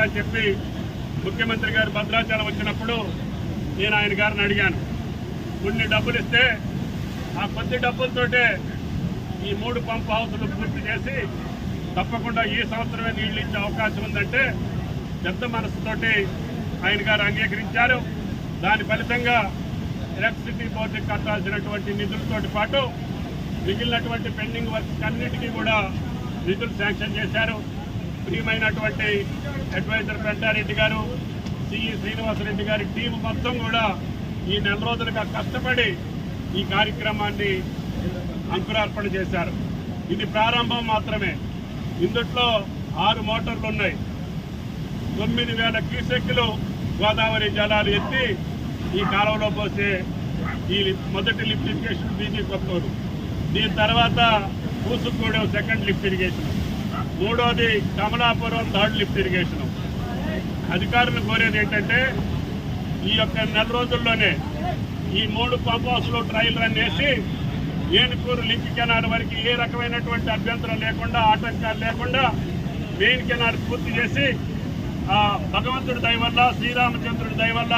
కల్పించాలని చెప్పి ముఖ్యమంత్రి గారు భద్రాచలం వచ్చినప్పుడు నేను ఆయన గారిని అడిగాను. కొన్ని డబ్బులు ఇస్తే ఆ కొద్ది డబ్బులతోటే ఈ 3 పంప్ హౌసులు పూర్తి చేసి తప్పకుండా ఈ సంవత్సరమే నీళ్లు ఇచ్చే అవకాశం ఉందంటే పెద్ద మనసుతోటి ఆయన గారు అంగీకరించారు. దాని ఫలితంగా ఎలక్ట్రిసిటీ బోర్డుకి కట్టాల్సినటువంటి నిధులతో పాటు మిగిలినటువంటి పెండింగ్ వర్క్స్ అన్నిటికీ కూడా నిధులు శాంక్షన్ చేశారు. ప్రియమైనటువంటి అడ్వైజర్ పెంటారెడ్డి గారు, సిఈ శ్రీనివాసరెడ్డి గారి టీం మొత్తం కూడా ఈ నెల రోజులుగా కష్టపడి ఈ కార్యక్రమాన్ని అంకురార్పణ చేశారు. ఇది ప్రారంభం మాత్రమే. ఇందుట్లో 6 మోటార్లు ఉన్నాయి. 9,000 క్యూసెక్కులు గోదావరి జలాలు ఎత్తి ఈ కాలువలో పోసే ఈ మొదటి లిఫ్ట్ ఇరిగేషన్ బీజీ కొత్తూరు. దీని తర్వాత పూసుగూడెం సెకండ్ లిఫ్ట్ ఇరిగేషన్, మూడోది కమలాపురం థర్డ్ లిఫ్ట్ ఇరిగేషన్. అధికారులను కోరేది ఏంటంటే ఈ యొక్క నెల రోజుల్లోనే ఈ 3 పంప్ హౌస్లో ట్రయల్ రన్ చేసి ఏనుకూరు లింక్ కెనాల్ వరకు ఏ రకమైనటువంటి అభ్యంతరం లేకుండా, ఆటంకాలు లేకుండా మెయిన్ కెనాల్ పూర్తి చేసి భగవంతుడి దయ వల్ల, శ్రీరామచంద్రుడి దయ వల్ల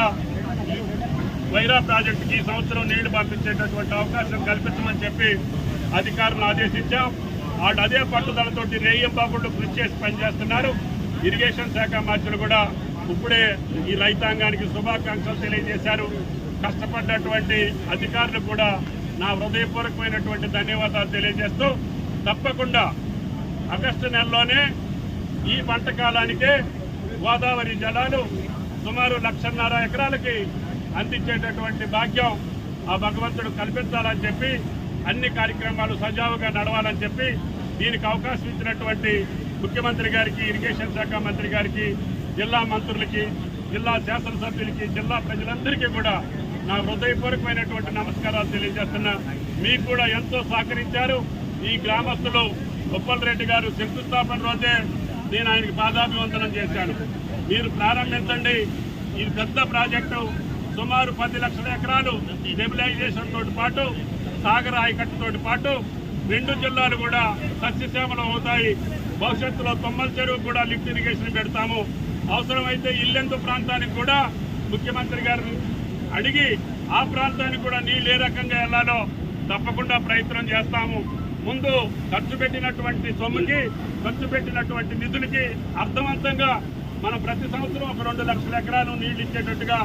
వైరా ప్రాజెక్టుకి ఈ సంవత్సరం నీళ్లు పంపించేటటువంటి అవకాశం కల్పించమని చెప్పి అధికారులను ఆదేశించాం. వాళ్ళు అదే పట్టుదలతోటి రేయంబాబుళ్ళు కృషి చేసి పనిచేస్తున్నారు. ఇరిగేషన్ శాఖ మంత్రులు కూడా ఇప్పుడే ఈ రైతాంగానికి శుభాకాంక్షలు తెలియజేశారు. కష్టపడ్డటువంటి అధికారులు కూడా నా హృదయపూర్వకమైనటువంటి ధన్యవాదాలు తెలియజేస్తూ తప్పకుండా ఆగస్టు నెలలోనే ఈ పంట కాలానికే గోదావరి జలాలు సుమారు 1,50,000 ఎకరాలకి అందించేటటువంటి భాగ్యం ఆ భగవంతుడు కల్పించాలని చెప్పి అన్ని కార్యక్రమాలు సజావుగా నడవాలని చెప్పి దీనికి అవకాశం ఇచ్చినటువంటి ముఖ్యమంత్రి గారికి, ఇరిగేషన్ శాఖ మంత్రి గారికి, జిల్లా మంత్రులకి, జిల్లా శాసనసభ్యులకి, జిల్లా ప్రజలందరికీ కూడా నా హృదయపూర్వకమైనటువంటి నమస్కారాలు తెలియజేస్తున్నా. మీకు కూడా ఎంతో సహకరించారు. ఈ గ్రామస్తులు ఉప్పలరెడ్డి గారు శంకుస్థాపన రోజే నేను ఆయనకి పాదాభివందనం చేశాను. మీరు ప్రారంభించండి. ఇది పెద్ద ప్రాజెక్టు, సుమారు 10 లక్షల ఎకరాలు స్టెబిలైజేషన్ తోటి పాటు సాగర ఆయకట్టుతో పాటు 2 జిల్లాలు కూడా సస్యశ్యామలం అవుతాయి. భవిష్యత్తులో తొమ్మల చెరువు కూడా లిఫ్ట్ ఇరిగేషన్ పెడతాము. అవసరమైతే ఇల్లెందు ప్రాంతానికి కూడా ముఖ్యమంత్రి గారిని అడిగి ఆ ప్రాంతానికి కూడా నీళ్ళు ఏ రకంగా వెళ్లాలో తప్పకుండా ప్రయత్నం చేస్తాము. ముందు ఖర్చు పెట్టినటువంటి సొమ్ముకి, ఖర్చు పెట్టినటువంటి నిధులకి అర్థవంతంగా మనం ప్రతి సంవత్సరం ఒక 2 లక్షల ఎకరాలు నీళ్లు ఇచ్చేటట్టుగా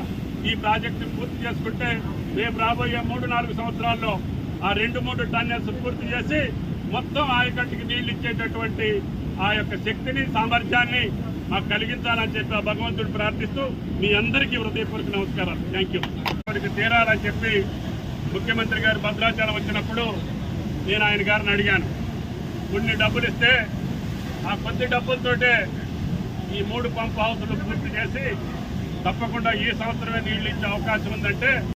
ఈ ప్రాజెక్టు పూర్తి చేసుకుంటే రేపు రాబోయే 3-4 సంవత్సరాల్లో ఆ 2-3 టన్నెల్స్ పూర్తి చేసి మొత్తం ఆయకట్టుకి నీళ్లు ఇచ్చేటటువంటి ఆ యొక్క శక్తిని, సామర్థ్యాన్ని మాకు కలిగించాలని చెప్పి ఆ భగవంతుడు ప్రార్థిస్తూ మీ అందరికీ హృదయపూర్వక నమస్కారాలు. Thank you. తీరాలని చెప్పి ముఖ్యమంత్రి గారు భద్రాచలం వచ్చినప్పుడు నేను ఆయన గారిని అడిగాను. కొన్ని డబ్బులు ఇస్తే ఆ కొద్ది డబ్బులతోటే ఈ 3 పంప్ హౌసులు పూర్తి చేసి తప్పకుండా ఈ సంవత్సరమే నీళ్లు ఇచ్చే అవకాశం ఉందంటే